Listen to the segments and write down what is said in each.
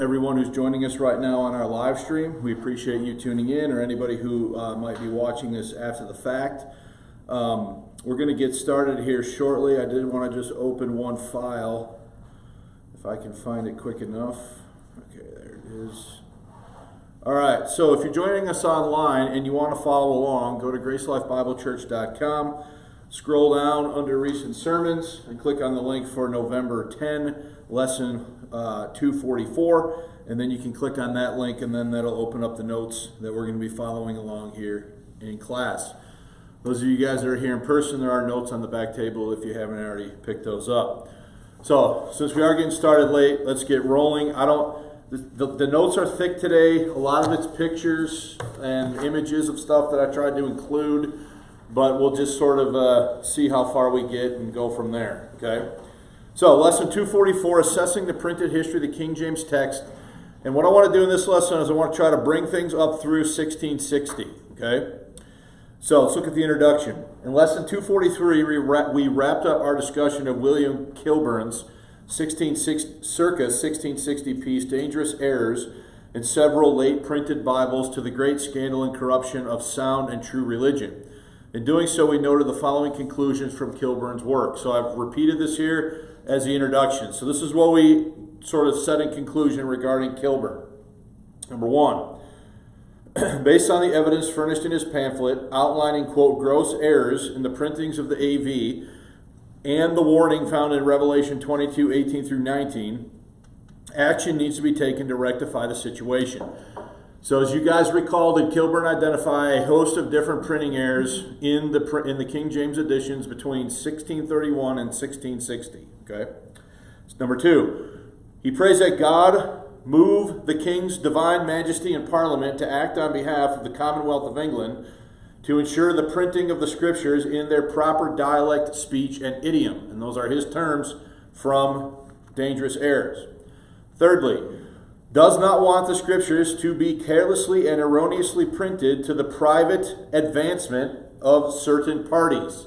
Everyone who's joining us right now on our live stream. We appreciate you tuning in, or anybody who might be watching this after the fact. We're going to get started here shortly. I did want to just open one file, if I can find it quick enough. Okay, there it is. All right, so if you're joining us online and you want to follow along, go to gracelifebiblechurch.com, scroll down under recent sermons, and click on the link for November 10, lesson 244, and then you can click on that link, and then that'll open up the notes that we're going to be following along here in class. Those of you guys that are here in person, there are notes on the back table if you haven't already picked those up. So, since we are getting started late, let's get rolling. The notes are thick today. A lot of it's pictures and images of stuff that I tried to include, but we'll just sort of see how far we get and go from there, okay? So, lesson 244, assessing the printed history of the King James text. And what I want to do in this lesson is I want to try to bring things up through 1660, okay? So, let's look at the introduction. In lesson 243, we wrapped up our discussion of William Kilburn's circa 1660 piece, Dangerous Errors in Several Late Printed Bibles to the Great Scandal and Corruption of Sound and True Religion. In doing so, we noted the following conclusions from Kilburn's work. So I've repeated this here as the introduction. So this is what we sort of said in conclusion regarding Kilburn. Number one, based on the evidence furnished in his pamphlet outlining, quote, gross errors in the printings of the AV and the warning found in Revelation 22, 18 through 19, action needs to be taken to rectify the situation. So as you guys recall, did Kilburn identify a host of different printing errors in the King James editions between 1631 and 1660? Okay. Number two, he prays that God move the King's divine majesty and Parliament to act on behalf of the Commonwealth of England to ensure the printing of the Scriptures in their proper dialect, speech, and idiom. And those are his terms from Dangerous Errors. Thirdly, does not want the Scriptures to be carelessly and erroneously printed to the private advancement of certain parties.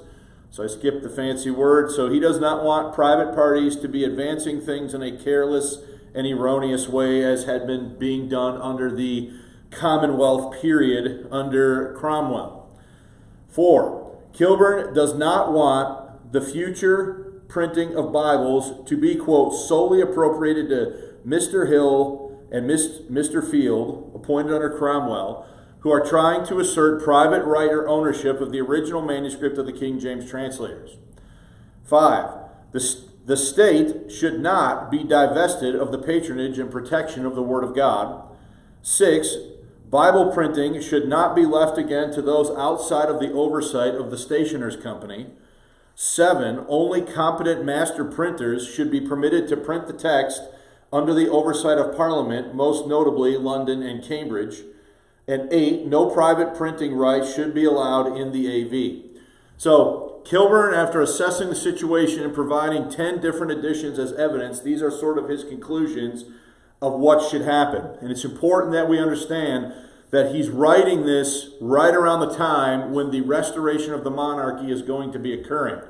So I skipped the fancy word. So he does not want private parties to be advancing things in a careless and erroneous way as had been being done under the Commonwealth period under Cromwell. 4. Kilburn does not want the future printing of Bibles to be, quote, solely appropriated to Mr. Hill and Mr. Field, appointed under Cromwell, who are trying to assert private right or ownership of the original manuscript of the King James translators. 5. The state should not be divested of the patronage and protection of the Word of God. 6. Bible printing should not be left again to those outside of the oversight of the Stationers' Company. 7. Only competent master printers should be permitted to print the text under the oversight of Parliament, most notably London and Cambridge. And 8. No private printing rights should be allowed in the AV. So, Kilburn, after assessing the situation and providing 10 different editions as evidence, these are sort of his conclusions of what should happen. And it's important that we understand that he's writing this right around the time when the restoration of the monarchy is going to be occurring.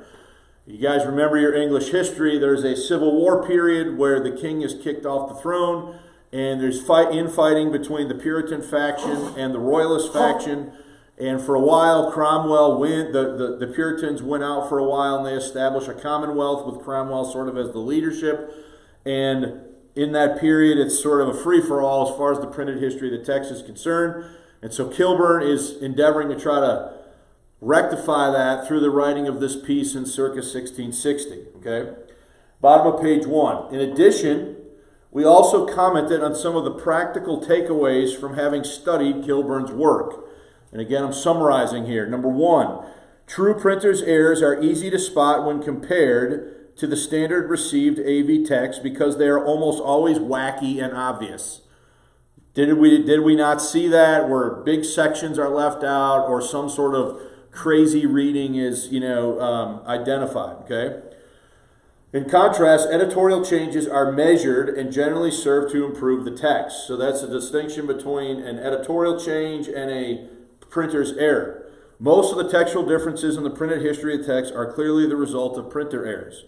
You guys remember your English history. There's a Civil War period where the king is kicked off the throne, and there's infighting between the Puritan faction and the Royalist faction. And for a while, Cromwell the Puritans went out for a while, and they established a commonwealth with Cromwell sort of as the leadership. And in that period, it's sort of a free-for-all as far as the printed history of the text is concerned. And so Kilburn is endeavoring to try to rectify that through the writing of this piece in circa 1660. Okay? Bottom of page 1. In addition, we also commented on some of the practical takeaways from having studied Kilburn's work. And again, I'm summarizing here. Number 1, true printer's errors are easy to spot when compared to the standard received AV text because they are almost always wacky and obvious. Did we not see that where big sections are left out or some sort of crazy reading is identified? Okay. In contrast, editorial changes are measured and generally serve to improve the text. So that's a distinction between an editorial change and a printer's error. Most of the textual differences in the printed history of text are clearly the result of printer errors.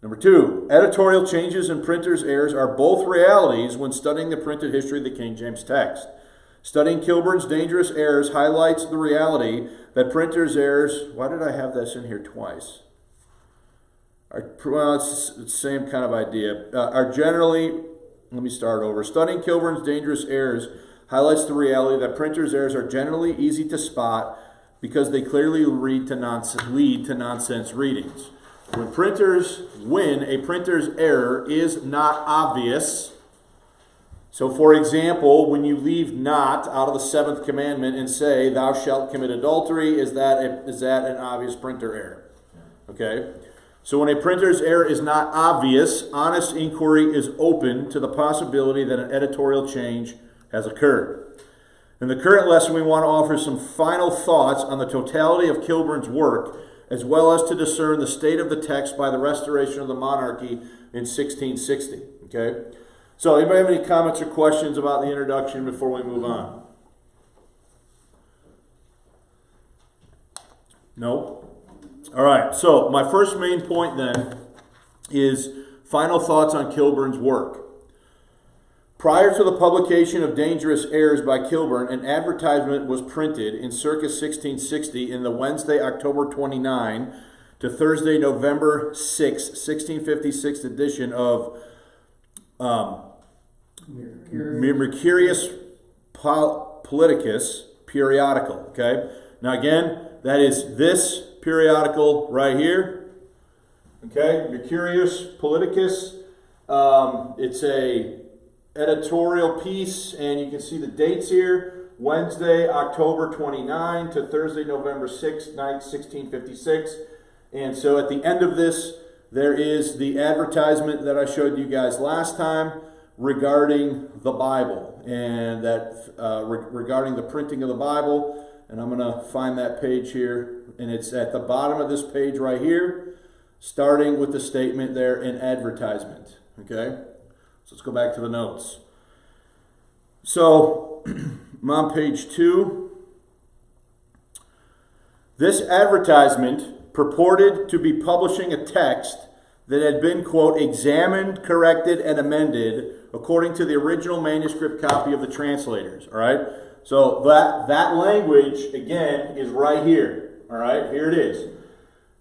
Number 2, editorial changes and printer's errors are both realities when studying the printed history of the King James text. Studying Kilburn's dangerous errors highlights the reality that printer's errors, why did I have this in here twice? Well, it's the same kind of idea. Are generally, let me start over. Studying Kilburn's dangerous errors highlights the reality that printer's errors are generally easy to spot because they clearly lead to nonsense readings. When a printer's error is not obvious, so for example, when you leave not out of the 7th commandment and say, thou shalt commit adultery, is that an obvious printer error? Okay? So when a printer's error is not obvious, honest inquiry is open to the possibility that an editorial change has occurred. In the current lesson, we want to offer some final thoughts on the totality of Kilburn's work, as well as to discern the state of the text by the restoration of the monarchy in 1660. Okay? So, anybody have any comments or questions about the introduction before we move on? No? All right, so my first main point then is final thoughts on Kilburn's work. Prior to the publication of Dangerous Errors by Kilburn, an advertisement was printed in circa 1660 in the Wednesday, October 29 to Thursday, November 6, 1656 edition of Mercurius Politicus periodical. Okay? Now again, that is this periodical right here. Okay? Mercurius Politicus. It's a editorial piece, and you can see the dates here. Wednesday, October 29 to Thursday, November 6, 1656. And so at the end of this, there is the advertisement that I showed you guys last time regarding the Bible, and that regarding the printing of the Bible. And I'm going to find that page here, and it's at the bottom of this page right here, starting with the statement there in advertisement. Okay? So let's go back to the notes. So, I'm on page 2. This advertisement purported to be publishing a text that had been, quote, examined, corrected, and amended according to the original manuscript copy of the translators. All right? So that language, again, is right here. All right? Here it is.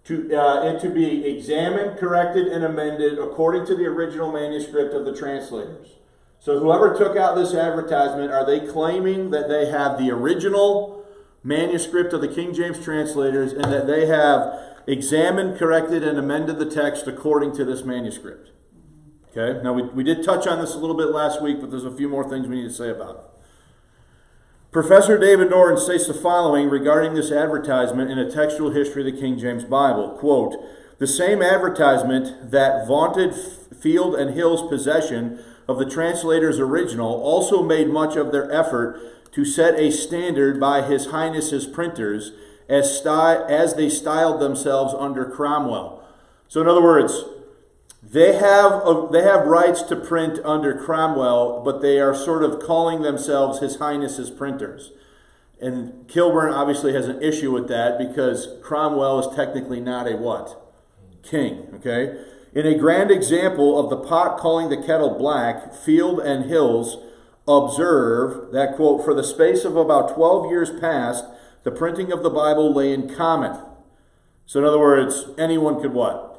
To be examined, corrected, and amended according to the original manuscript of the translators. So whoever took out this advertisement, are they claiming that they have the original manuscript of the King James translators and that they have examined, corrected, and amended the text according to this manuscript? Okay, now we did touch on this a little bit last week, but there's a few more things we need to say about it. Professor David Norton states the following regarding this advertisement in A Textual History of the King James Bible. Quote, the same advertisement that vaunted Field and Hill's possession of the translator's original also made much of their effort to set a standard by His Highness's printers as they styled themselves under Cromwell. So in other words, they have rights to print under Cromwell, but they are sort of calling themselves His Highness's printers. And Kilburn obviously has an issue with that because Cromwell is technically not a what? King. Okay? In a grand example of the pot calling the kettle black, Field and Hills observe that, quote, for the space of about 12 years past, the printing of the Bible lay in common. So in other words, anyone could what?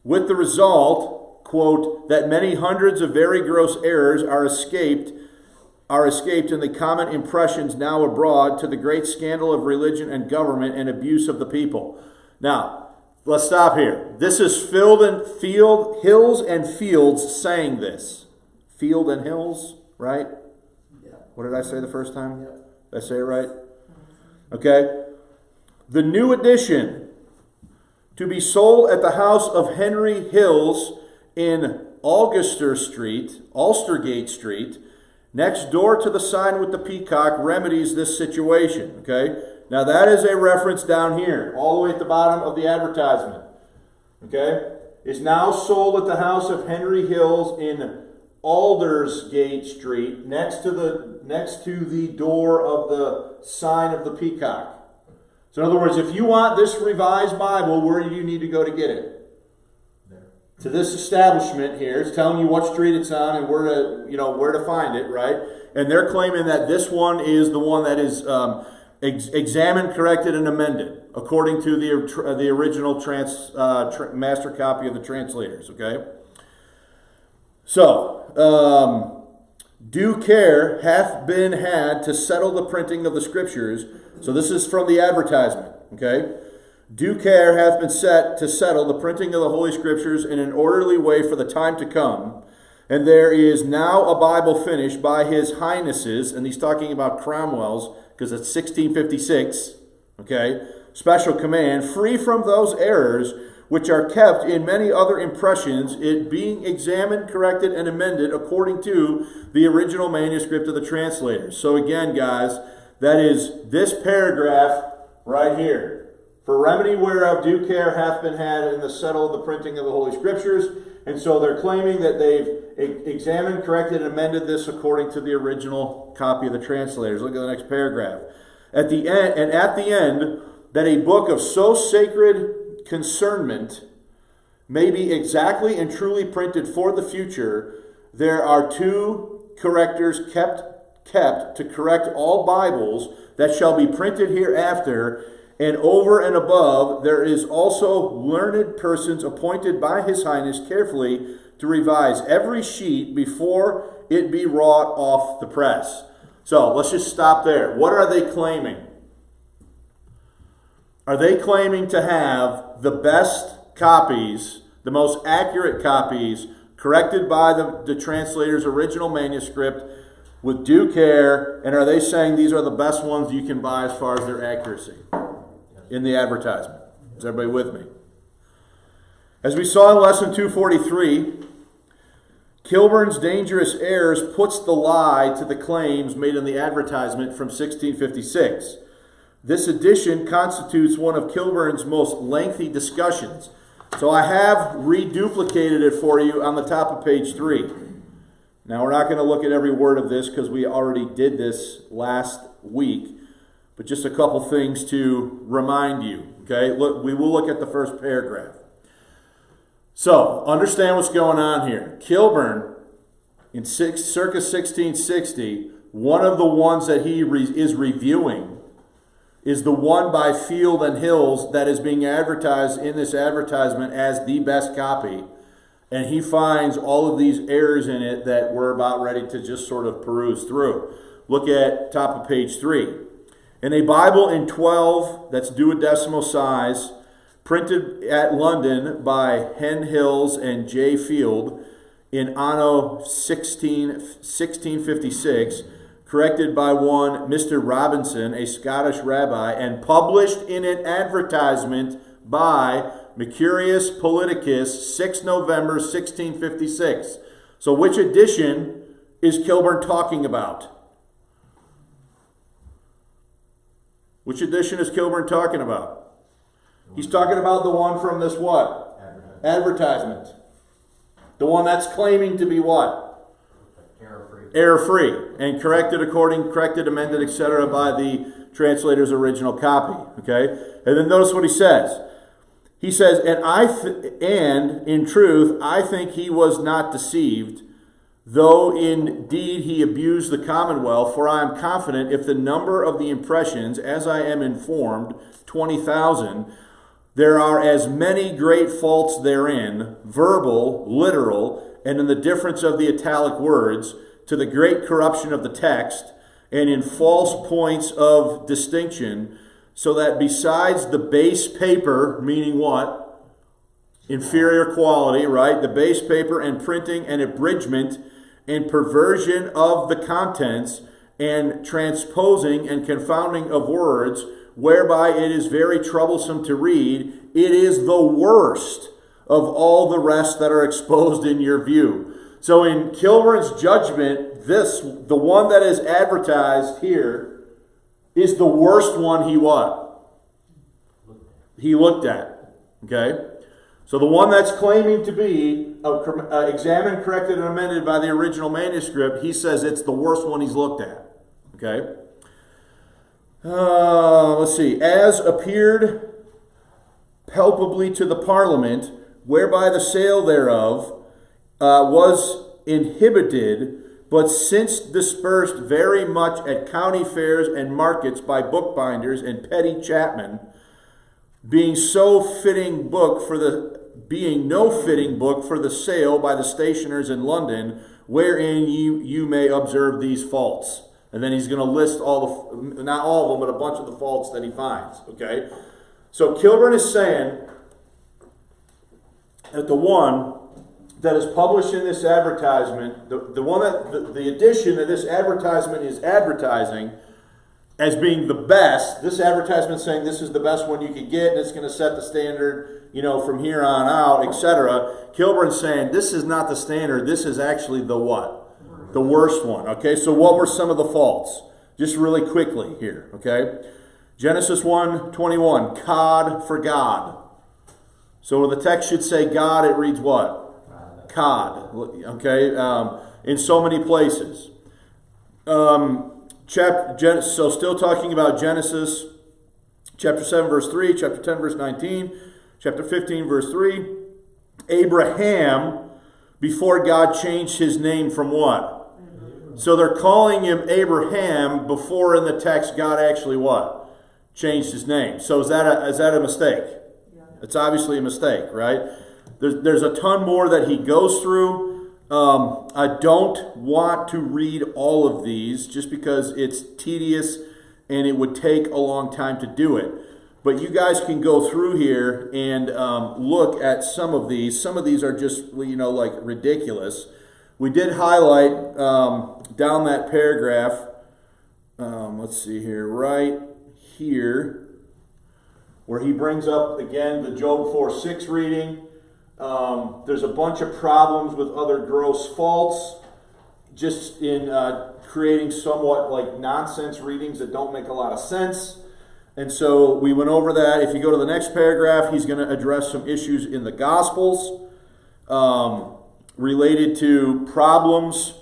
With the result, quote, that many hundreds of very gross errors are escaped in the common impressions now abroad to the great scandal of religion and government and abuse of the people. Now, let's stop here. This is Hills and Fields saying this. Field and Hills, right? Yeah. What did I say the first time? Yeah. Did I say it right? Okay. The new edition, to be sold at the house of Henry Hills in Alstergate Street, next door to the sign with the peacock, remedies this situation. Okay? Now that is a reference down here, all the way at the bottom of the advertisement. Okay? Is now sold at the house of Henry Hills in Aldersgate Street, next to the door of the sign of the peacock. So in other words, if you want this revised Bible, where do you need to go to get it? There. to this establishment here. It's telling you what street it's on and where to find it, right? And they're claiming that this one is the one that is examined, corrected, and amended according to the original master copy of the translators. Okay. So, due care hath been had to settle the printing of the scriptures. So this is from the advertisement. Okay. Due care hath been set to settle the printing of the Holy Scriptures in an orderly way for the time to come. And there is now a Bible finished by His Highnesses, and he's talking about Cromwell's, because it's 1656, okay, special command, free from those errors which are kept in many other impressions, it being examined, corrected, and amended according to the original manuscript of the translators. So again, guys, that is this paragraph right here. For remedy whereof due care hath been had in the settle of the printing of the Holy Scriptures. And so they're claiming that they've examined, corrected, and amended this according to the original copy of the translators. Look at the next paragraph. At the end, that a book of so sacred concernment may be exactly and truly printed for the future, there are two correctors kept to correct all Bibles that shall be printed hereafter. And over and above, there is also learned persons appointed by His Highness carefully to revise every sheet before it be wrought off the press. So let's just stop there. What are they claiming? Are they claiming to have the best copies, the most accurate copies, corrected by the translator's original manuscript with due care? And are they saying these are the best ones you can buy as far as their accuracy? In the advertisement. Is everybody with me? As we saw in lesson 243, Kilburn's dangerous errors puts the lie to the claims made in the advertisement from 1656. This edition constitutes one of Kilburn's most lengthy discussions. So I have reduplicated it for you on the top of page 3. Now we're not going to look at every word of this because we already did this last week. But just a couple things to remind you. Okay, look, we will look at the first paragraph. So, understand what's going on here. Kilburn, in circa 1660, one of the ones that he is reviewing is the one by Field and Hills that is being advertised in this advertisement as the best copy. And he finds all of these errors in it that we're about ready to just sort of peruse through. Look at top of page 3. In a Bible in 12, that's duodecimal size, printed at London by Hen Hills and J. Field in anno 1656, corrected by one Mr. Robinson, a Scottish rabbi, and published in an advertisement by Mercurius Politicus, 6 November 1656. So which edition is Kilburn talking about? Which edition is Kilburn talking about? He's talking about the one from this what? Advertisement. The one that's claiming to be what? Error-free. Error-free. And corrected, amended, etc. by the translator's original copy. Okay? And then notice what he says. He says, and in truth, I think he was not deceived, though indeed he abused the commonwealth, for I am confident if the number of the impressions, as I am informed, 20,000, there are as many great faults therein, verbal, literal, and in the difference of the italic words, to the great corruption of the text, and in false points of distinction, so that besides the base paper, meaning what? Inferior quality, right? The base paper and printing and abridgment and perversion of the contents and transposing and confounding of words, whereby it is very troublesome to read, it is the worst of all the rest that are exposed in your view. So in Kilburn's judgment, the one that is advertised here, is the worst one he what? He looked at. Okay? So the one that's claiming to be examined, corrected, and amended by the original manuscript, he says it's the worst one he's looked at. Okay? Let's see. As appeared palpably to the Parliament, whereby the sale thereof was inhibited, but since dispersed very much at county fairs and markets by bookbinders and petty chapmen, being no fitting book for the sale by the stationers in London, wherein you may observe these faults. And then he's going to list not all of them, but a bunch of the faults that he finds. Okay, so Kilburn is saying that the one that is published in this advertisement, the edition that this advertisement is advertising as being the best, this advertisement saying this is the best one you could get, and it's going to set the standard, from here on out, etc. Kilburn's saying this is not the standard. This is actually the what? The worst one. Okay, so what were some of the faults? Just really quickly here. Okay, Genesis 1:21, cod for God. So when the text should say God, it reads what? Cod. Okay, in so many places. So still talking about Genesis, chapter 7, verse 3, chapter 10, verse 19, chapter 15, verse 3. Abraham, before God changed his name from what? So they're calling him Abraham before in the text God actually what? Changed his name. So is that a mistake? Yeah. It's obviously a mistake, right? There's a ton more that he goes through. I don't want to read all of these just because it's tedious and it would take a long time to do it. But you guys can go through here and look at some of these. Some of these are just, like ridiculous. We did highlight down that paragraph, let's see here, right here, where he brings up, again, the Job 4:6 reading. There's a bunch of problems with other gross faults, just in creating somewhat like nonsense readings that don't make a lot of sense. And so we went over that. If you go to the next paragraph, he's going to address some issues in the Gospels related to problems.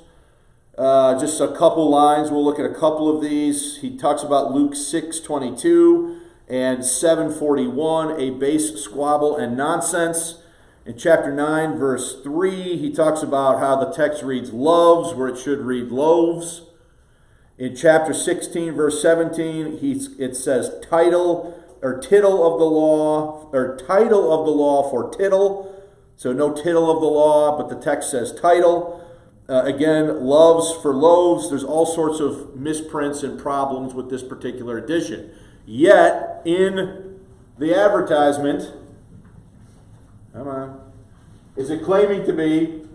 Just a couple lines. We'll look at a couple of these. He talks about Luke 6:22 and 7:41, a base squabble and nonsense. In chapter 9, verse 3, he talks about how the text reads loves where it should read loaves. In chapter 16, verse 17, it says title or tittle of the law, or title of the law for tittle. So no tittle of the law, but the text says title. Again, loves for loaves. There's all sorts of misprints and problems with this particular edition. Yet, in the advertisement, come on, is it claiming to be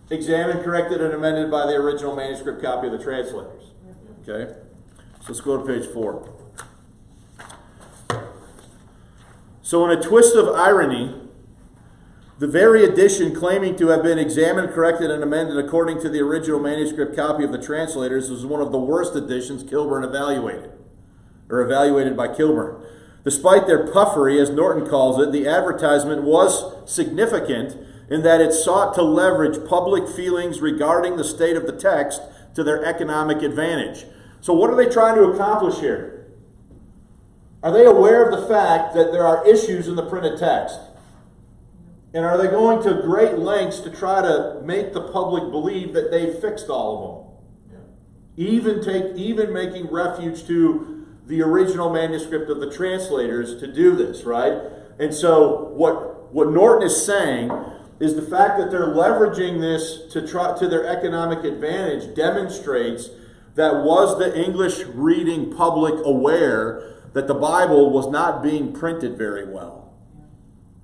examined, corrected, and amended by the original manuscript copy of the translators? Okay, so let's go to page 4. So in a twist of irony, the very edition claiming to have been examined, corrected, and amended according to the original manuscript copy of the translators was one of the worst editions Kilburn evaluated by Kilburn. Despite their puffery, as Norton calls it, the advertisement was significant in that it sought to leverage public feelings regarding the state of the text to their economic advantage. So what are they trying to accomplish here? Are they aware of the fact that there are issues in the printed text? And are they going to great lengths to try to make the public believe that they've fixed all of them? Yeah. Even making refuge to the original manuscript of the translators to do this, right? And so what Norton is saying is the fact that they're leveraging this to their economic advantage demonstrates that was the English reading public aware that the Bible was not being printed very well.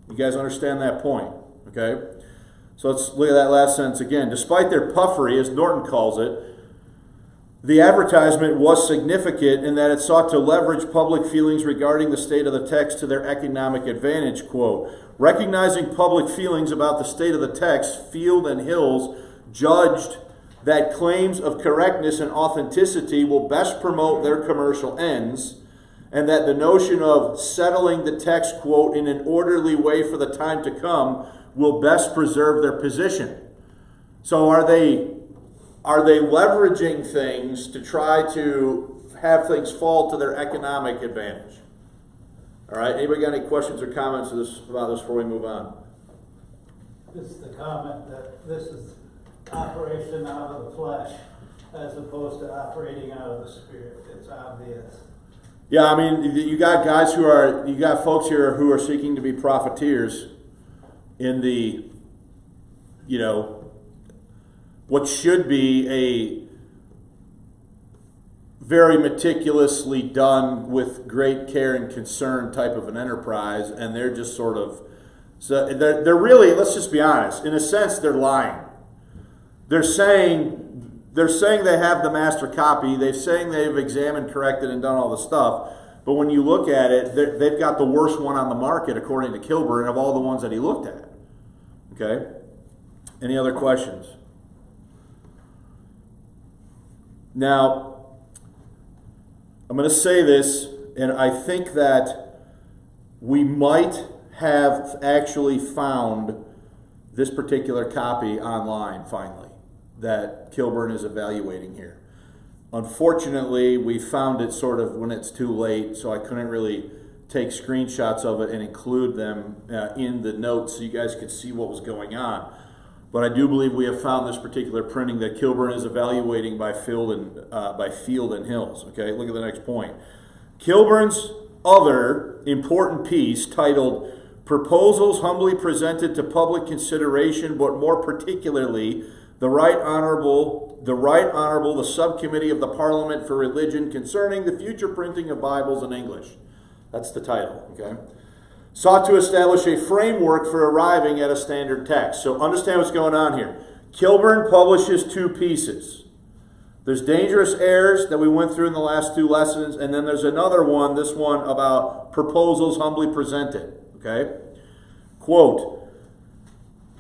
You guys understand that point, okay? So let's look at that last sentence again. Despite their puffery, as Norton calls it, the advertisement was significant in that it sought to leverage public feelings regarding the state of the text to their economic advantage. Quote, recognizing public feelings about the state of the text, Field and Hills judged that claims of correctness and authenticity will best promote their commercial ends, and that the notion of settling the text, quote, in an orderly way for the time to come will best preserve their position. So are they leveraging things to try to have things fall to their economic advantage? All right, anybody got any questions or comments about this before we move on? This is the comment that this is operation out of the flesh as opposed to operating out of the spirit. It's obvious. Yeah, I mean, you got folks here who are seeking to be profiteers in the, what should be a very meticulously done with great care and concern type of an enterprise, and they're just sort of, so they're really, let's just be honest, in a sense they're lying. They're saying they have the master copy, they're saying they've examined, corrected, and done all the stuff, but when you look at it, they've got the worst one on the market according to Kilburn of all the ones that he looked at. Okay? Any other questions? Now, I'm going to say this, and I think that we might have actually found this particular copy online, finally, that Kilburn is evaluating here. Unfortunately, we found it sort of when it's too late, so I couldn't really take screenshots of it and include them in the notes so you guys could see what was going on. But I do believe we have found this particular printing that Kilburn is evaluating by Field and Hills. Okay, look at the next point. Kilburn's other important piece, titled "Proposals Humbly Presented to Public Consideration, but more particularly the Right Honorable the Subcommittee of the Parliament for Religion concerning the future printing of Bibles in English." That's the title. Okay. Sought to establish a framework for arriving at a standard text. So understand what's going on here. Kilburn publishes two pieces. There's dangerous errors that we went through in the last two lessons, and then there's another one, this one about proposals humbly presented. Okay? Quote,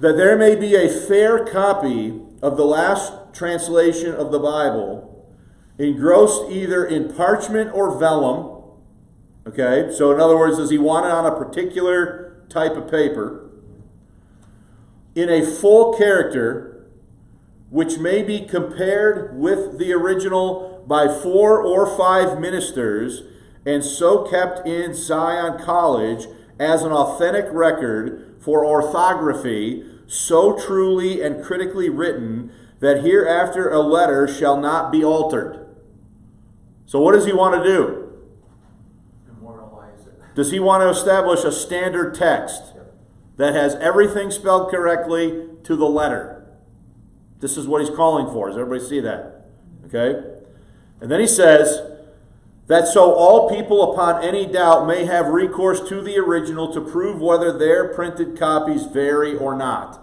"That there may be a fair copy of the last translation of the Bible, engrossed either in parchment or vellum." Okay, so in other words, does he want it on a particular type of paper? "In a full character, which may be compared with the original by 4 or 5 ministers, and so kept in Zion College as an authentic record for orthography, so truly and critically written that hereafter a letter shall not be altered." So what does he want to do? Does he want to establish a standard text that has everything spelled correctly to the letter? This is what he's calling for. Does everybody see that? Okay? And then he says, "that so all people upon any doubt may have recourse to the original to prove whether their printed copies vary or not."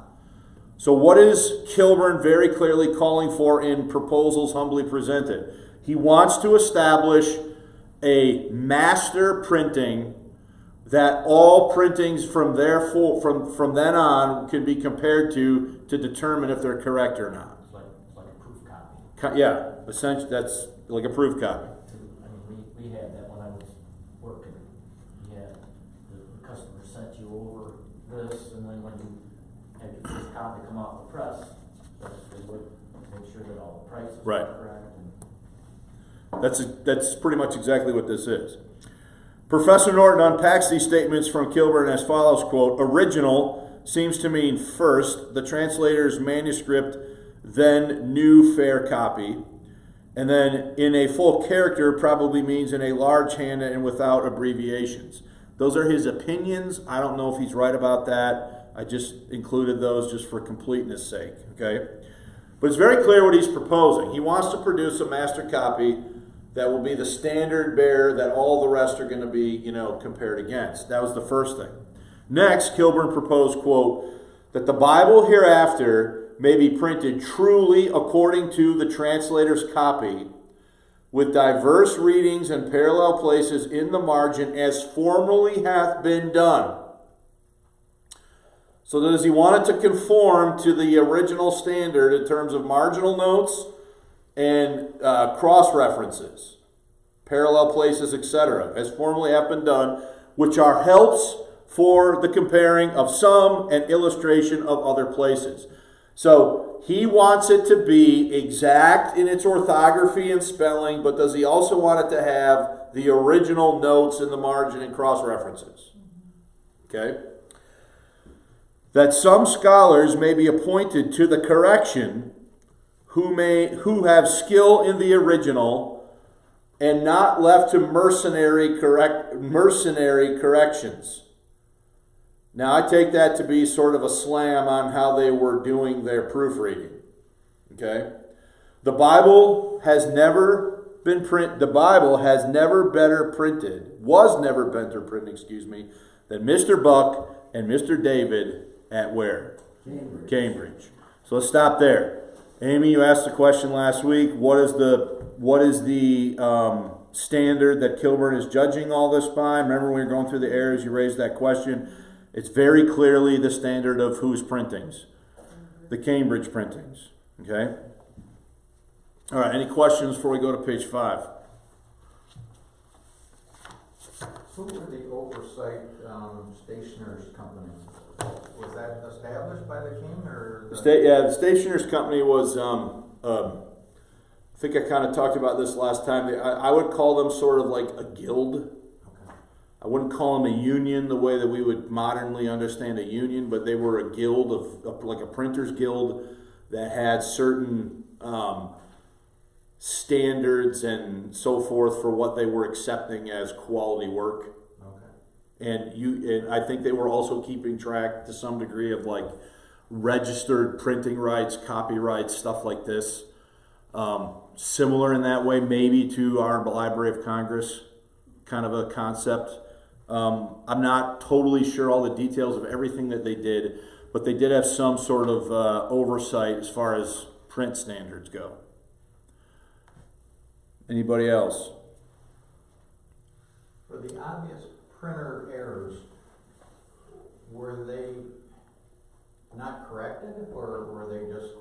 So what is Kilburn very clearly calling for in Proposals Humbly Presented? He wants to establish a master printing that all printings from then on can be compared to determine if they're correct or not. It's like a proof copy. Yeah, essentially that's like a proof copy. I mean, we had that when I was working. Yeah, the customer sent you over this, and then when you had your first copy come off the press, they would make sure that all the prices were correct. That's pretty much exactly what this is. Professor Norton unpacks these statements from Kilburn as follows, quote, "Original seems to mean first, the translator's manuscript, then new fair copy. And then in a full character probably means in a large hand and without abbreviations." Those are his opinions. I don't know if he's right about that. I just included those just for completeness sake, okay? But it's very clear what he's proposing. He wants to produce a master copy that will be the standard bearer that all the rest are going to be, compared against. That was the first thing. Next, Kilburn proposed, quote, "that the Bible hereafter may be printed truly according to the translator's copy, with diverse readings and parallel places in the margin as formerly hath been done." So does he want it to conform to the original standard in terms of marginal notes and cross-references, parallel places, etc., as formerly have been done, which are helps for the comparing of some and illustration of other places. So he wants it to be exact in its orthography and spelling, but does he also want it to have the original notes in the margin and cross-references? Okay? that some scholars may be appointed to the correction who have skill in the original and not left to mercenary corrections. Now, I take that to be sort of a slam on how they were doing their proofreading. Okay? The Bible has never been printed. The Bible has never better printed, was never better printed, than Mr. Buck and Mr. David at where? Cambridge. So let's stop there. Amy, you asked the question last week. What is the standard that Kilburn is judging all this by? Remember when we were going through the errors, you raised that question. It's very clearly the standard of whose printings? The Cambridge printings. Okay? All right, any questions before we go to page 5? Who were the oversight stationers company? Was that established by the king or? The stationers company was, I think I kind of talked about this last time. I would call them sort of like a guild. Okay. I wouldn't call them a union the way that we would modernly understand a union, but they were a guild of like a printer's guild that had certain standards and so forth for what they were accepting as quality work. Okay. And I think they were also keeping track to some degree of like registered printing rights, copyrights, stuff like this. Similar in that way, maybe to our Library of Congress kind of a concept. I'm not totally sure all the details of everything that they did, but they did have some sort of oversight as far as print standards go. Anybody else? For the obvious printer errors, were they not corrected, or were they just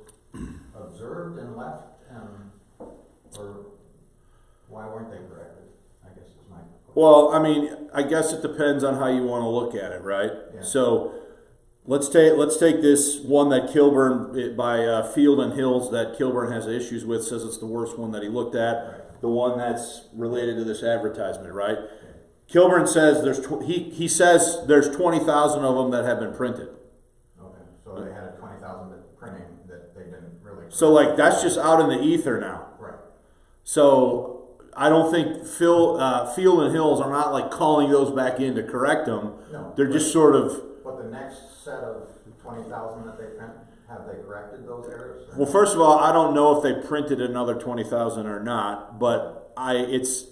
observed and left? Or why weren't they corrected? I guess is my question. Well, I mean, I guess it depends on how you want to look at it, right? Yeah. So let's take this one that Kilburn by Field and Hills that Kilburn has issues with, says it's the worst one that he looked at. Right. The one that's related to this advertisement, right? Okay. Kilburn says he says there's 20,000 of them that have been printed. Okay, so they had 20,000 printing that they didn't really. So like that's just out in the ether now. Right. So I don't think Field and Hills are not like calling those back in to correct them. No. They're just sort of. But the next set of 20,000 that they print, have they corrected those errors? Well, first of all, I don't know if they printed another 20,000 or not, but it's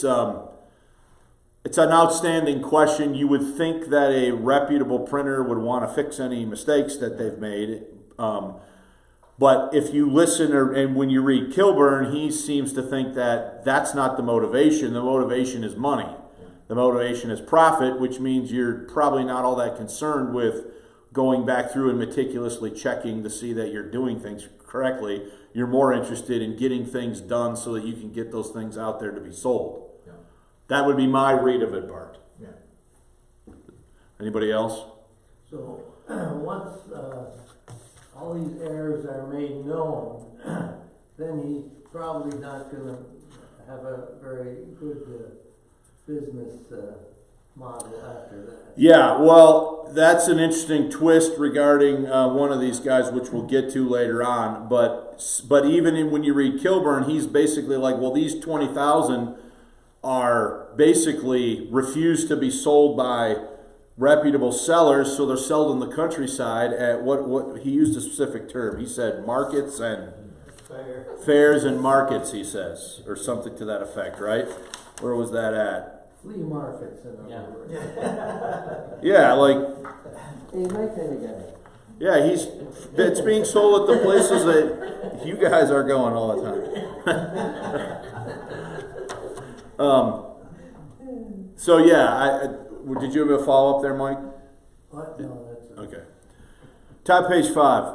an outstanding question. You would think that a reputable printer would want to fix any mistakes that they've made. But if you listen and when you read Kilburn, he seems to think that that's not the motivation. The motivation is money. Yeah. The motivation is profit, which means you're probably not all that concerned with going back through and meticulously checking to see that you're doing things correctly. You're more interested in getting things done so that you can get those things out there to be sold. Yeah. That would be my read of it, Bart. Yeah. Anybody else? So once all these errors are made known, then he's probably not going to have a very good business model after that. Yeah, well, that's an interesting twist regarding one of these guys, which we'll get to later on. But even when you read Kilburn, he's basically like, well, these 20,000 are basically refused to be sold by reputable sellers, so they're sold in the countryside at what he used a specific term. He said markets and fairs and markets, he says, or something to that effect, right? Where was that at? Flea markets, in other words. Yeah, like. Hey, my kind of guy. Yeah, it's being sold at the places that you guys are going all the time. So yeah, did you have a follow up there, Mike? What? No, that's okay. Top page 5.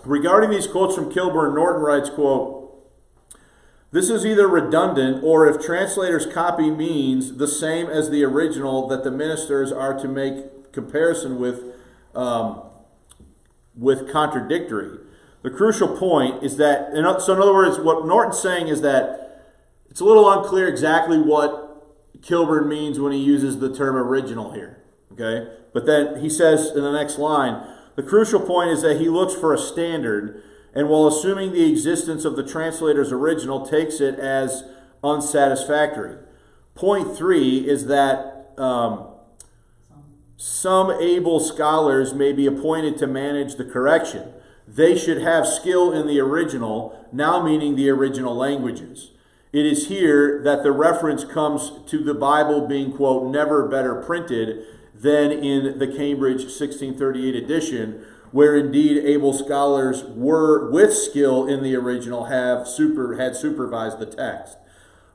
Regarding these quotes from Kilburn, Norton writes, quote, "This is either redundant or if translator's copy means the same as the original that the ministers are to make comparison with contradictory. The crucial point is that, so in other words, what Norton's saying is that it's a little unclear exactly what Kilburn means when he uses the term original here. Okay? But then he says in the next line, the crucial point is that he looks for a standard, and while assuming the existence of the translator's original, takes it as unsatisfactory. Point 3 is that some able scholars may be appointed to manage the correction. They should have skill in the original, now meaning the original languages. It is here that the reference comes to the Bible being, quote, never better printed than in the Cambridge 1638 edition, where indeed able scholars were, with skill in the original, had supervised the text.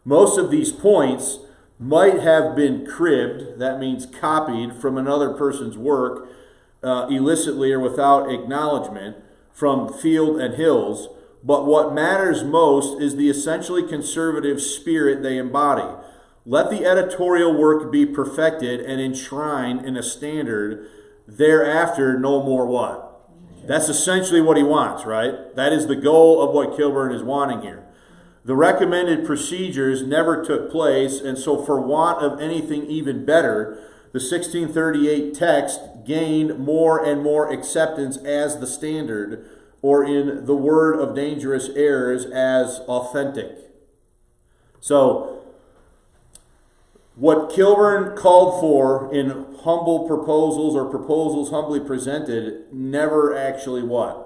Most of these points might have been cribbed, that means copied, from another person's work, illicitly or without acknowledgement, from Field and Hills, but what matters most is the essentially conservative spirit they embody. Let the editorial work be perfected and enshrined in a standard, thereafter no more what? That's essentially what he wants, right? That is the goal of what Kilburn is wanting here. The recommended procedures never took place, and so for want of anything even better, the 1638 text gained more and more acceptance as the standard, or in the word of dangerous errors, as authentic. So, what Kilburn called for in humble proposals or proposals humbly presented never actually what?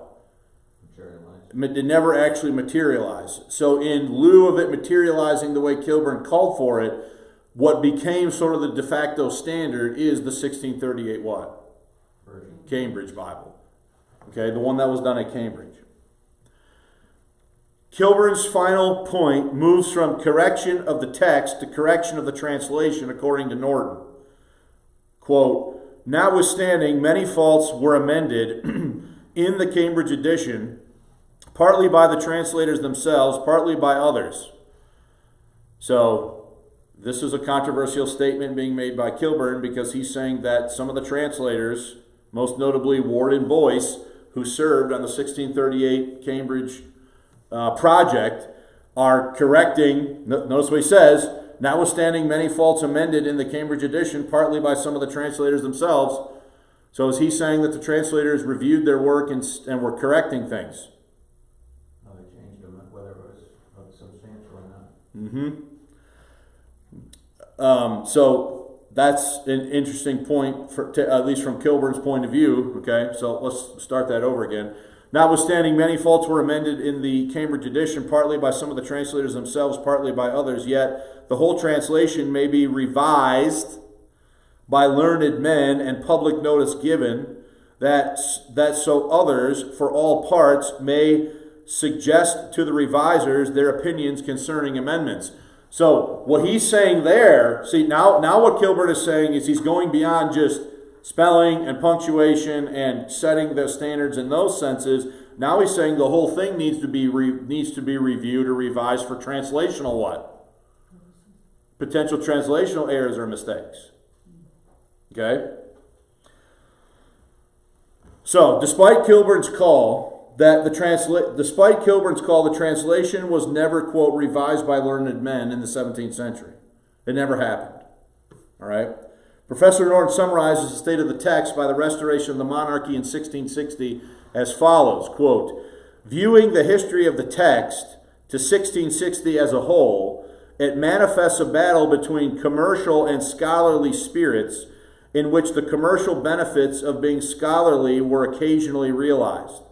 It never actually materialized. So in lieu of it materializing the way Kilburn called for it, what became sort of the de facto standard is the 1638 what? Version. Cambridge Bible. Okay, the one that was done at Cambridge. Kilburn's final point moves from correction of the text to correction of the translation, according to Norton. Quote, notwithstanding many faults were amended in the Cambridge edition, partly by the translators themselves, partly by others. So, this is a controversial statement being made by Kilburn because he's saying that some of the translators, most notably Ward and Boyce, who served on the 1638 Cambridge project, are correcting, notice what he says, notwithstanding many faults amended in the Cambridge edition, partly by some of the translators themselves. So is he saying that the translators reviewed their work and were correcting things? No, they changed them, whether it was substantial or not. Mm-hmm. So that's an interesting point, at least from Kilburn's point of view. Okay, so let's start that over again. Notwithstanding many faults were amended in the Cambridge edition, partly by some of the translators themselves, partly by others, yet the whole translation may be revised by learned men and public notice given, that so others, for all parts, may suggest to the revisers their opinions concerning amendments. So what he's saying there, see, now what Kilburn is saying is he's going beyond just spelling and punctuation and setting the standards in those senses. Now he's saying the whole thing needs to be reviewed or revised for translational what? Potential translational errors or mistakes. Okay? So, despite Kilburn's call, the translation was never, quote, revised by learned men in the 17th century. It never happened. All right? Professor Norton summarizes the state of the text by the restoration of the monarchy in 1660 as follows, quote, viewing the history of the text to 1660 as a whole, it manifests a battle between commercial and scholarly spirits in which the commercial benefits of being scholarly were occasionally realized.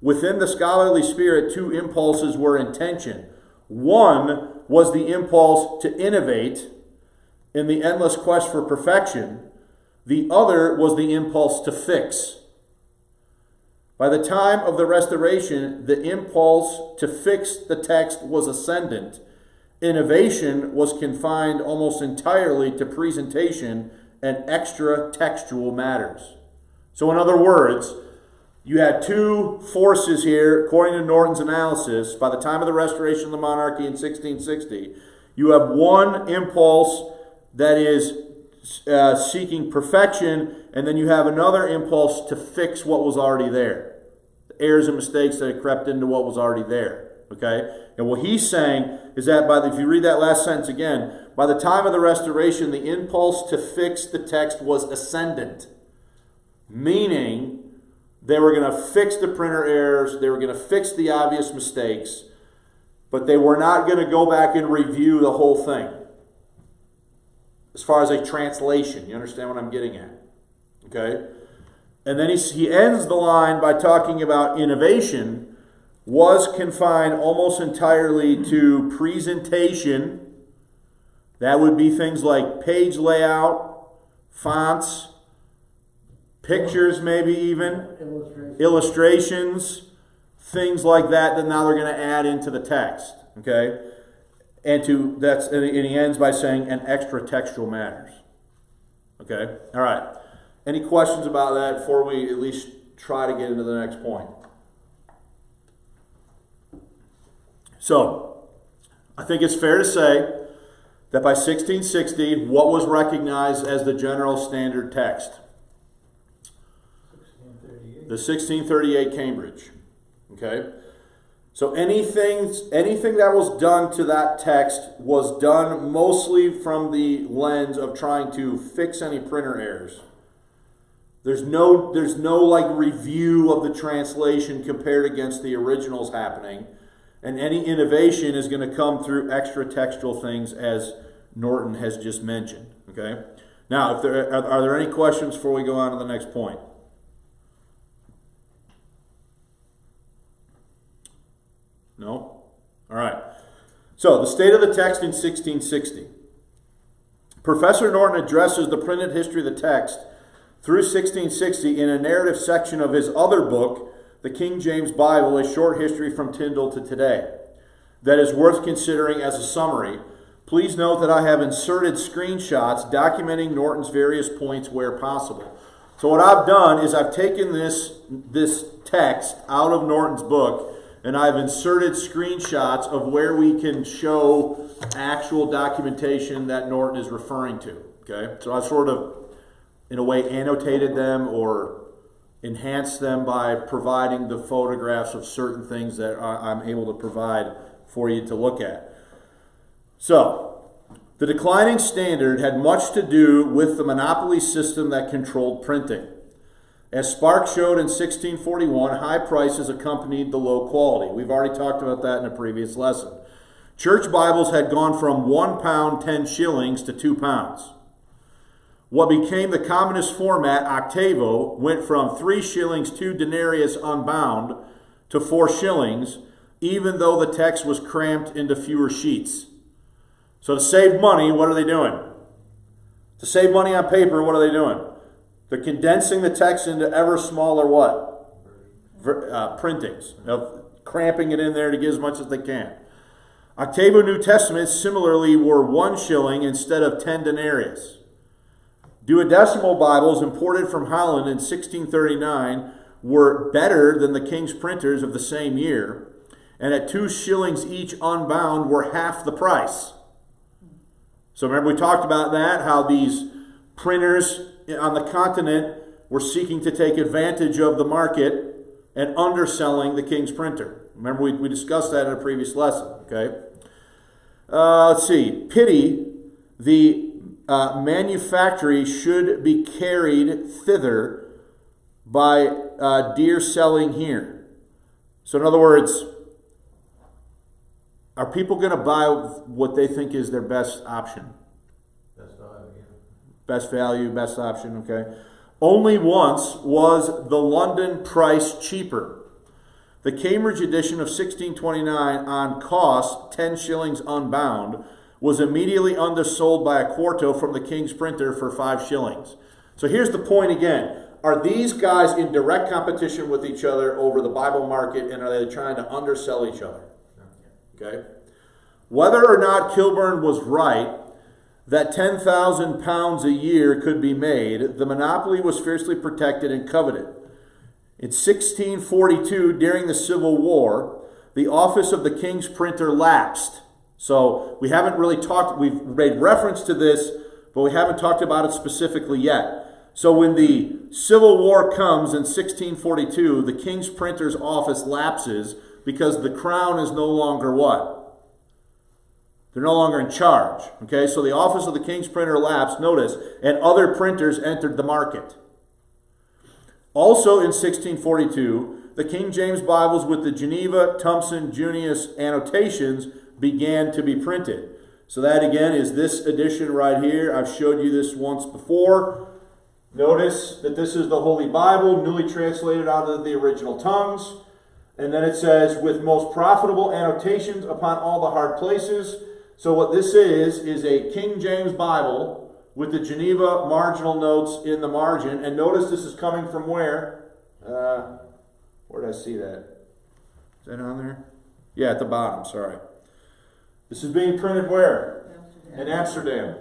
Within the scholarly spirit, two impulses were in tension. One was the impulse to innovate in the endless quest for perfection. The other was the impulse to fix. By the time of the Restoration, the impulse to fix the text was ascendant. Innovation was confined almost entirely to presentation and extra textual matters. So in other words, you had two forces here, according to Norton's analysis. By the time of the Restoration of the monarchy in 1660, you have one impulse that is seeking perfection, and then you have another impulse to fix what was already there. The errors and mistakes that had crept into what was already there. Okay? And what he's saying is that if you read that last sentence again, by the time of the Restoration, the impulse to fix the text was ascendant. Meaning, they were going to fix the printer errors, they were going to fix the obvious mistakes, but they were not going to go back and review the whole thing. As far as a translation, you understand what I'm getting at? Okay? And then he ends the line by talking about innovation was confined almost entirely to presentation. That would be things like page layout, fonts, pictures maybe even, illustrations, things like that now they're going to add into the text. Okay? And he ends by saying, and extra textual matters. Okay? All right. Any questions about that before we at least try to get into the next point? So, I think it's fair to say that by 1660, what was recognized as the general standard text? 1638. The 1638 Cambridge. Okay? So anything that was done to that text was done mostly from the lens of trying to fix any printer errors. There's no like review of the translation compared against the originals happening. And any innovation is going to come through extra textual things, as Norton has just mentioned. Okay? Now, are there any questions before we go on to the next point? No? All right. So, the state of the text in 1660. Professor Norton addresses the printed history of the text through 1660 in a narrative section of his other book, the King James Bible, A Short History from Tyndale to Today, that is worth considering as a summary. Please note that I have inserted screenshots documenting Norton's various points where possible. So what I've done is I've taken this text out of Norton's book and I've inserted screenshots of where we can show actual documentation that Norton is referring to. Okay? So I've sort of, in a way, annotated them or enhanced them by providing the photographs of certain things that I'm able to provide for you to look at. So, the declining standard had much to do with the monopoly system that controlled printing. As Sparks showed in 1641, high prices accompanied the low quality. We've already talked about that in a previous lesson. Church Bibles had gone from £1, 10 shillings to £2. What became the commonest format, octavo, went from 3 shillings, 2 denarius unbound, to 4 shillings, even though the text was cramped into fewer sheets. So to save money, what are they doing? To save money on paper, what are they doing? They're condensing the text into ever smaller what? Printings, of cramping it in there to get as much as they can. Octavo New Testaments similarly were 1 shilling instead of 10 denarius. Duodecimal Bibles imported from Holland in 1639 were better than the King's printers of the same year, and at 2 shillings each unbound were half the price. So remember we talked about that, how these printers on the continent were seeking to take advantage of the market and underselling the King's printer. Remember we discussed that in a previous lesson. Okay. Let's see. Pity the manufactory should be carried thither by dear selling here. So in other words, are people going to buy what they think is their best option? Best value. Best value, best option, okay. Only once was the London price cheaper. The Cambridge edition of 1629 on cost, 10 shillings unbound, was immediately undersold by a quarto from the King's printer for 5 shillings. So here's the point again. Are these guys in direct competition with each other over the Bible market, and are they trying to undersell each other? Okay. Whether or not Kilburn was right that £10,000 a year could be made, the monopoly was fiercely protected and coveted. In 1642, during the Civil War, the office of the King's printer lapsed. So we haven't really talked, we've made reference to this, but we haven't talked about it specifically yet. So when the Civil War comes in 1642, the King's printer's office lapses. because the crown is no longer what? They're no longer in charge. Okay, so the office of the king's printer lapsed, notice, and other printers entered the market. Also in 1642, the King James Bibles with the Geneva, Thompson, Junius annotations began to be printed. So that again is this edition right here. I've showed you this once before. Notice that this is the Holy Bible, newly translated out of the original tongues. And then it says, with most profitable annotations upon all the hard places. So what this is a King James Bible with the Geneva marginal notes in the margin. And notice this is coming from where? Where did I see that? Is that on there? Yeah, at the bottom, sorry. This is being printed where? In Amsterdam.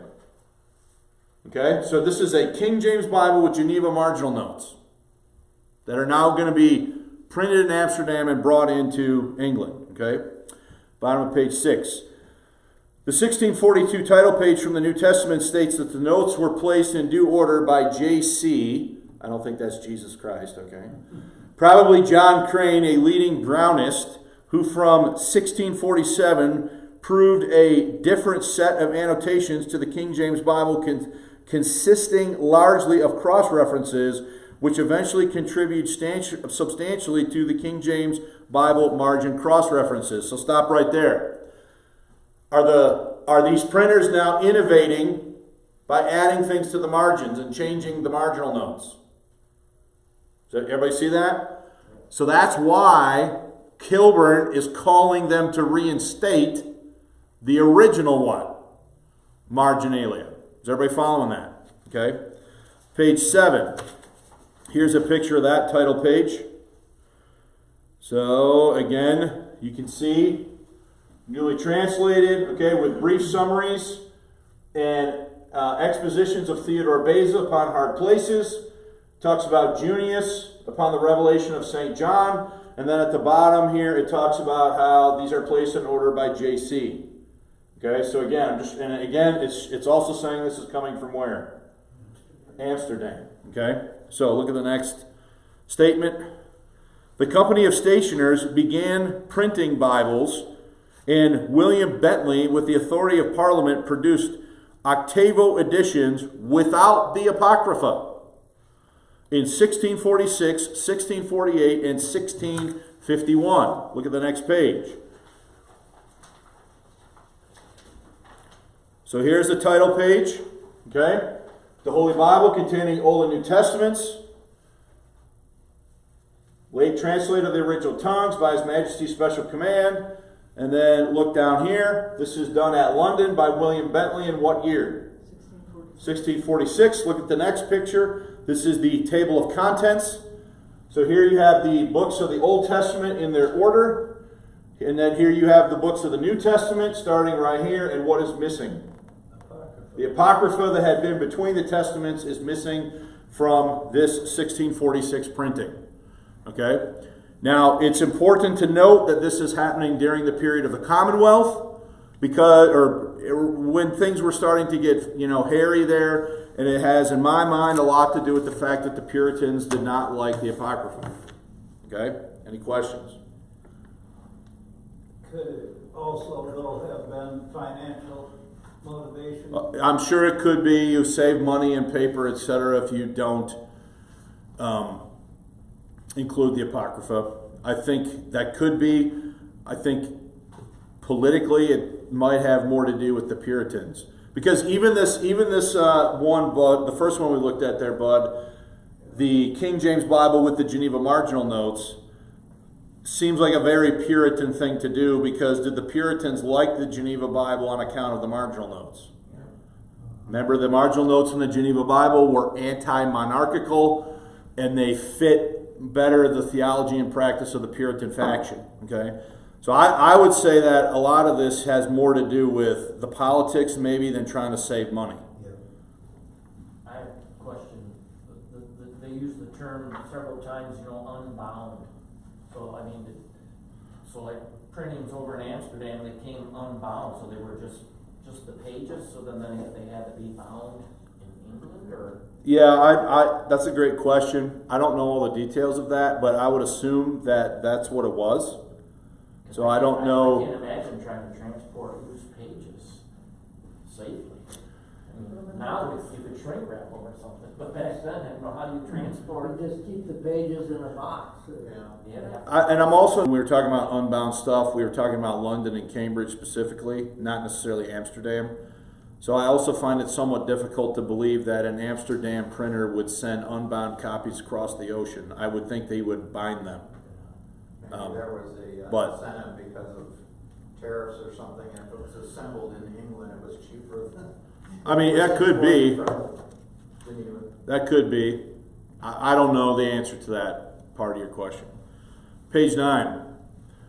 Okay, so this is a King James Bible with Geneva marginal notes that are now going to be printed in Amsterdam and brought into England. Okay, bottom of page 6. The 1642 title page from the New Testament states that the notes were placed in due order by J.C. I don't think that's Jesus Christ, okay? Probably John Crane, a leading Brownist, who from 1647 proved a different set of annotations to the King James Bible consisting largely of cross-references, which eventually contribute substantially to the King James Bible margin cross-references. So stop right there. Are these printers now innovating by adding things to the margins and changing the marginal notes? Does everybody see that? So that's why Kilburn is calling them to reinstate the original what? Marginalia. Is everybody following that? Okay. Page 7. Here's a picture of that title page. So again, you can see newly translated, okay, with brief summaries and expositions of Theodore Beza upon hard places. Talks about Junius upon the revelation of St. John. And then at the bottom here, it talks about how these are placed in order by J.C. Okay, so again, it's also saying this is coming from where? Amsterdam. Okay, so look at the next statement. The Company of Stationers began printing Bibles, and William Bentley, with the authority of Parliament, produced octavo editions without the Apocrypha in 1646, 1648, and 1651. Look at the next page. So here's the title page, okay? The Holy Bible containing Old and New Testaments, late translated of the original tongues by His Majesty's special command. And then look down here. This is done at London by William Bentley in what year? 1646. Look at the next picture. This is the table of contents. So here you have the books of the Old Testament in their order. And then here you have the books of the New Testament starting right here. And what is missing? The Apocrypha that had been between the Testaments is missing from this 1646 printing. Okay? Now, it's important to note that this is happening during the period of the Commonwealth, when things were starting to get, hairy there, and it has, in my mind, a lot to do with the fact that the Puritans did not like the Apocrypha. Okay? Any questions? Could it also, though, have been financial motivation? I'm sure it could be. You save money in paper, etc., if you don't include the Apocrypha. I think that could be. I think politically it might have more to do with the Puritans. Because even this one, Bud, the first one we looked at there, Bud, the King James Bible with the Geneva marginal notes, seems like a very Puritan thing to do, because did the Puritans like the Geneva Bible on account of the marginal notes? Remember, the marginal notes in the Geneva Bible were anti-monarchical, and they fit better the theology and practice of the Puritan faction. Okay, so I would say that a lot of this has more to do with the politics maybe than trying to save money. I have a question. They use the term several times, unbound. So I mean, like printings over in Amsterdam, they came unbound, so they were just the pages. So then they had to be bound in England, or? Yeah, that's a great question. I don't know all the details of that, but I would assume that that's what it was. So I don't I know. can't imagine trying to transport loose pages safely. I mean, now you could shrink wrap them or something, but back then, I don't know, how do you transport? Or just keep the pages in a box. Yeah. And I'm also, when we were talking about unbound stuff, we were talking about London and Cambridge specifically, not necessarily Amsterdam. So I also find it somewhat difficult to believe that an Amsterdam printer would send unbound copies across the ocean. I would think they would bind them. Maybe there was a but- incentive because of tariffs or something. If it was assembled in England, it was cheaper than. I mean, that could be. Didn't even. That could be. I don't know the answer to that part of your question. Page 9.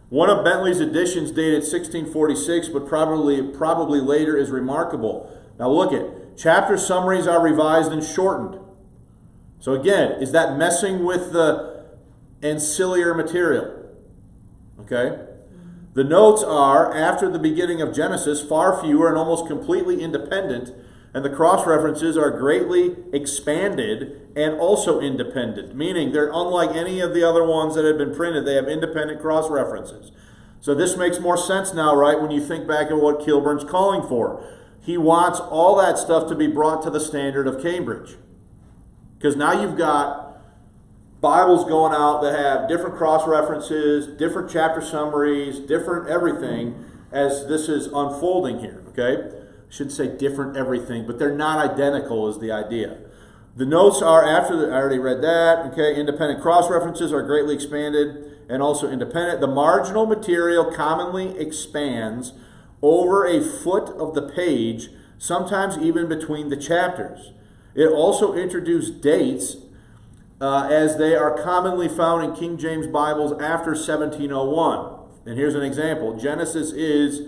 One of Bentley's editions dated 1646, but probably later, is remarkable. Now look at, chapter summaries are revised and shortened. So again, is that messing with the ancillary material? Okay. The notes are, after the beginning of Genesis, far fewer and almost completely independent, and the cross-references are greatly expanded and also independent, meaning they're unlike any of the other ones that have been printed. They have independent cross-references. So this makes more sense now, right, when you think back at what Kilburn's calling for. He wants all that stuff to be brought to the standard of Cambridge. Because now you've got Bibles going out that have different cross-references, different chapter summaries, different everything as this is unfolding here, okay? I should say different everything, but they're not identical is the idea. The notes are after I already read that, okay? Independent cross-references are greatly expanded and also independent. The marginal material commonly expands over a foot of the page, sometimes even between the chapters. It also introduced dates as they are commonly found in King James Bibles after 1701. And here's an example. Genesis is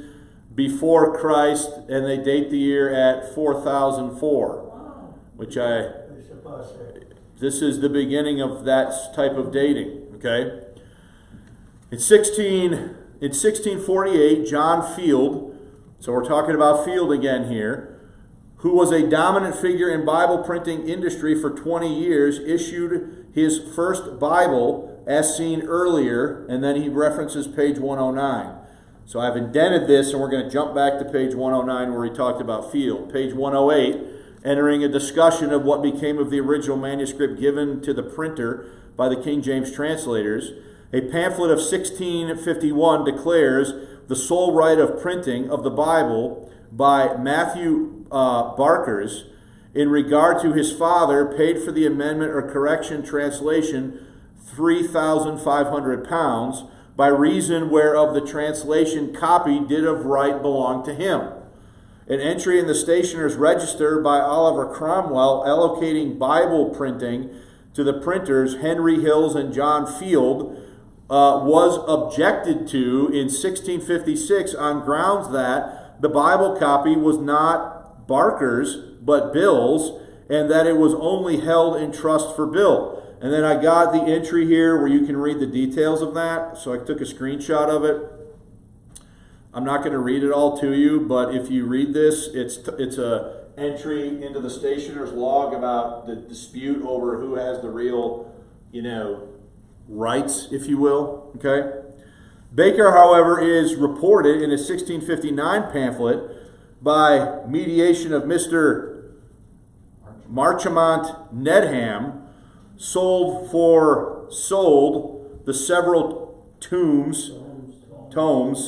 before Christ, and they date the year at 4004, which this is the beginning of that type of dating, okay? In 1648, John Field, so we're talking about Field again here, who was a dominant figure in Bible printing industry for 20 years, issued his first Bible as seen earlier, and then he references page 109. So I've indented this, and we're going to jump back to page 109 where he talked about Field. Page 108, entering a discussion of what became of the original manuscript given to the printer by the King James translators. A pamphlet of 1651 declares the sole right of printing of the Bible by Matthew Barkers in regard to his father paid for the amendment or correction translation £3,500 by reason whereof the translation copy did of right belong to him. An entry in the Stationer's Register by Oliver Cromwell allocating Bible printing to the printers Henry Hills and John Field was objected to in 1656 on grounds that the Bible copy was not Barker's but Bill's, and that it was only held in trust for Bill. And then I got the entry here where you can read the details of that. So I took a screenshot of it. I'm not going to read it all to you, but if you read this, it's a entry into the Stationer's log about the dispute over who has the real, rights, if you will. Okay. Baker, however, is reported in a 1659 pamphlet by mediation of Mr. Marchemont Nedham, sold the several tomes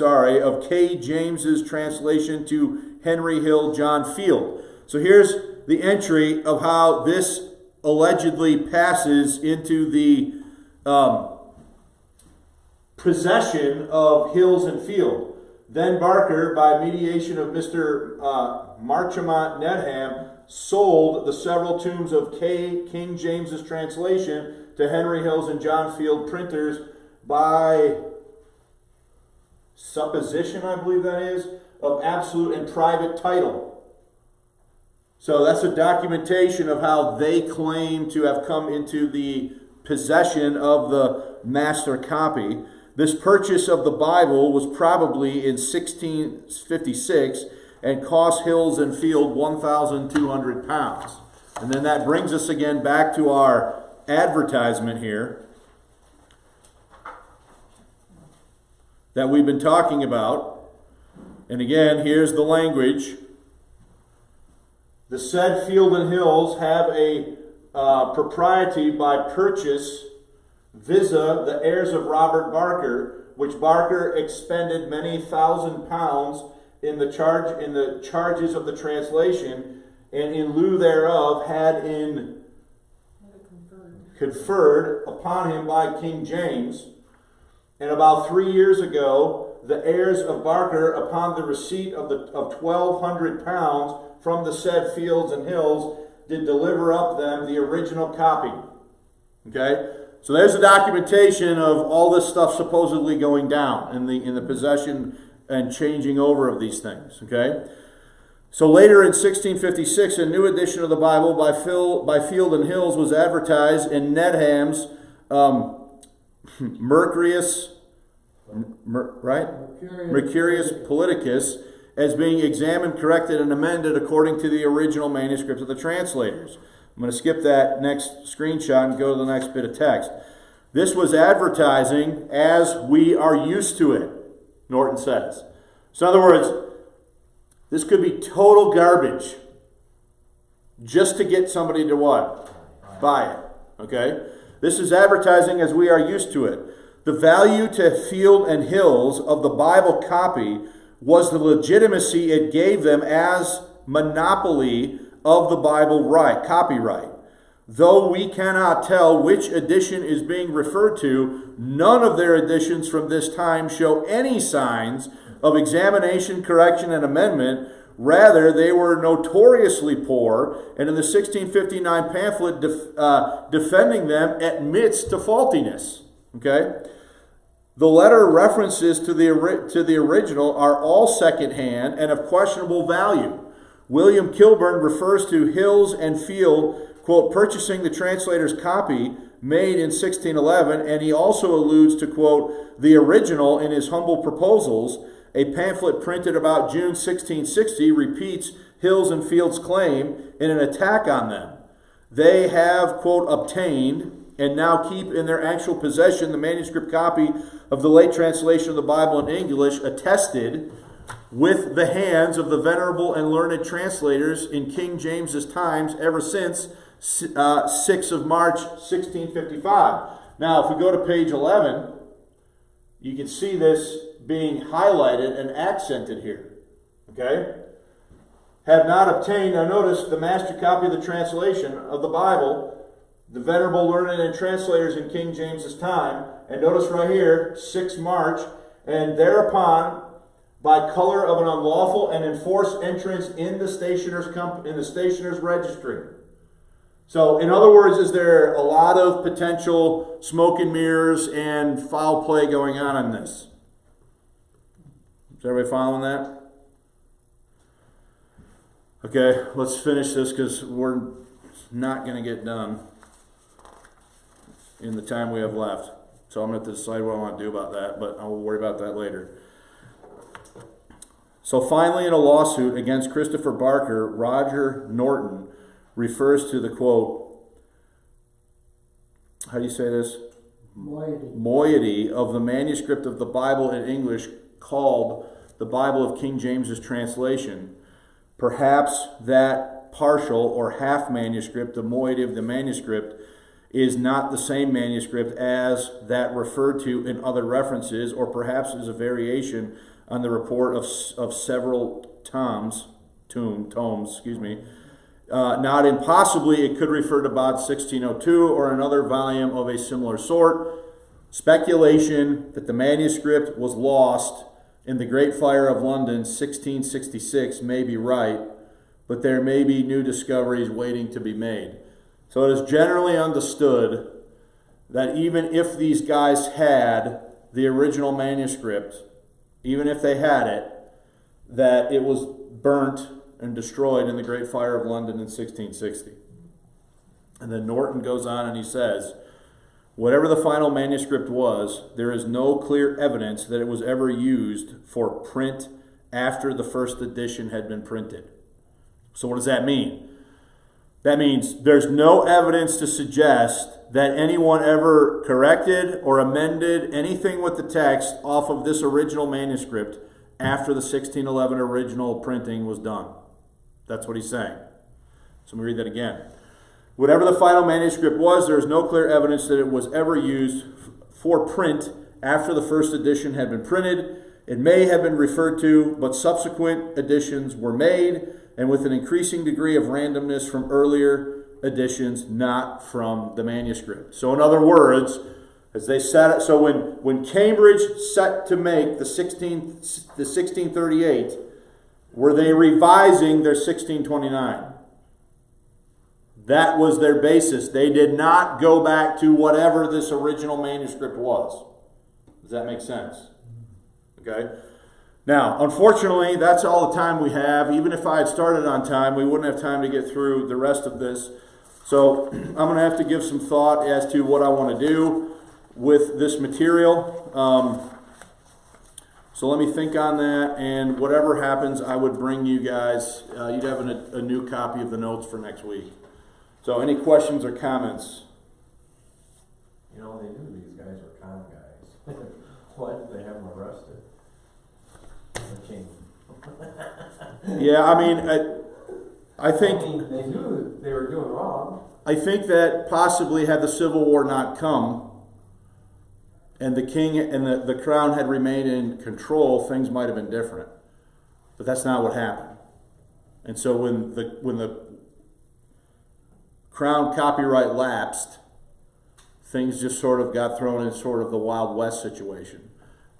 of K. James's translation to Henry Hill John Field. So here's the entry of how this allegedly passes into the possession of Hills and Field. Then Barker, by mediation of Mr. Marchemont Nedham, sold the several tomes of King James's translation to Henry Hills and John Field printers by supposition, I believe that is, of absolute and private title. So that's a documentation of how they claim to have come into the possession of the master copy. This purchase of the Bible was probably in 1656 and cost Hills and Field £1,200. And then that brings us again back to our advertisement here. that we've been talking about. And again, here's the language. The said field and hills have a propriety by purchase visa the heirs of Robert Barker, which Barker expended many £1,000 in the charges of the translation, and in lieu thereof had conferred upon him by King James. And about 3 years ago, the heirs of Barker, upon the receipt of £1,200 from the said fields and hills, did deliver up them the original copy. Okay? So there's the documentation of all this stuff supposedly going down in the possession and changing over of these things. Okay? So later in 1656, a new edition of the Bible by Field and Hills was advertised in Needham's Mercurius Politicus as being examined, corrected, and amended according to the original manuscript of the translators. I'm going to skip that next screenshot and go to the next bit of text. This was advertising as we are used to it, Norton says. So in other words, this could be total garbage just to get somebody to what? Buy it. Okay? This is advertising as we are used to it. The value to Field and Hills of the Bible copy was the legitimacy it gave them as monopoly of the Bible copyright. Though we cannot tell which edition is being referred to, none of their editions from this time show any signs of examination, correction, and amendment. Rather, they were notoriously poor, and in the 1659 pamphlet defending them admits to faultiness. Okay? The letter references to the original are all secondhand and of questionable value. William Kilburn refers to Hills and Field, quote, purchasing the translator's copy made in 1611, and he also alludes to, quote, the original in his humble proposals. A pamphlet printed about June 1660 repeats Hills and Field's claim in an attack on them. They have, quote, obtained and now keep in their actual possession the manuscript copy of the late translation of the Bible in English, attested with the hands of the venerable and learned translators in King James's times ever since 6th of March, 1655. Now, if we go to page 11, you can see this being highlighted and accented here. Okay? Have not obtained, now notice the master copy of the translation of the Bible, the venerable learned and translators in King James's time, and notice right here, 6 March, and thereupon, by color of an unlawful and enforced entrance in the stationer's registry. So, in other words, is there a lot of potential smoke and mirrors and foul play going on in this? Is everybody following that? Okay, let's finish this because we're not going to get done in the time we have left. So I'm going to have to decide what I want to do about that, but I'll worry about that later. So finally, in a lawsuit against Christopher Barker, Roger Norton refers to the, quote, how do you say this? Moiety of the manuscript of the Bible in English called the Bible of King James's translation. Perhaps that partial or half manuscript, the moiety of the manuscript, is not the same manuscript as that referred to in other references, or perhaps is a variation on the report of several tomes, not impossibly it could refer to about 1602 or another volume of a similar sort. Speculation that the manuscript was lost in the Great Fire of London 1666 may be right, but there may be new discoveries waiting to be made. So it is generally understood that even if these guys had the original manuscript, even if they had it, that it was burnt and destroyed in the Great Fire of London in 1660. And then Norton goes on and he says, whatever the final manuscript was, there is no clear evidence that it was ever used for print after the first edition had been printed. So what does that mean? That means there's no evidence to suggest that anyone ever corrected or amended anything with the text off of this original manuscript after the 1611 original printing was done. That's what he's saying. So let me read that again. Whatever the final manuscript was, there is no clear evidence that it was ever used for print after the first edition had been printed. It may have been referred to, but subsequent editions were made, and with an increasing degree of randomness from earlier editions, not from the manuscript. So in other words, as they said it, so when Cambridge set to make the 1638, were they revising their 1629? That was their basis. They did not go back to whatever this original manuscript was. Does that make sense? Okay. Now, unfortunately, that's all the time we have. Even if I had started on time, we wouldn't have time to get through the rest of this. So I'm going to have to give some thought as to what I want to do with this material. So let me think on that, and whatever happens, I would bring you guys, you'd have a new copy of the notes for next week. So any questions or comments? You know, they knew these guys were con guys. Why did they have them arrested? The king. Yeah, I mean, I think... I mean, they knew they were doing wrong. I think that possibly had the Civil War not come, and the king and the crown had remained in control, things might have been different. But that's not what happened. And so when the crown copyright lapsed, things just sort of got thrown in sort of the Wild West situation.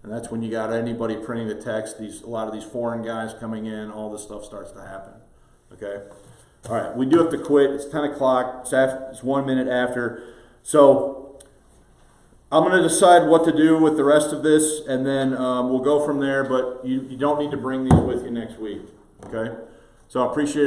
And that's when you got anybody printing the text, a lot of these foreign guys coming in, all this stuff starts to happen. Okay? All right, we do have to quit. It's 10 o'clock. It's 1 minute after. So I'm going to decide what to do with the rest of this, and then we'll go from there. But you don't need to bring these with you next week. Okay? So I appreciate it.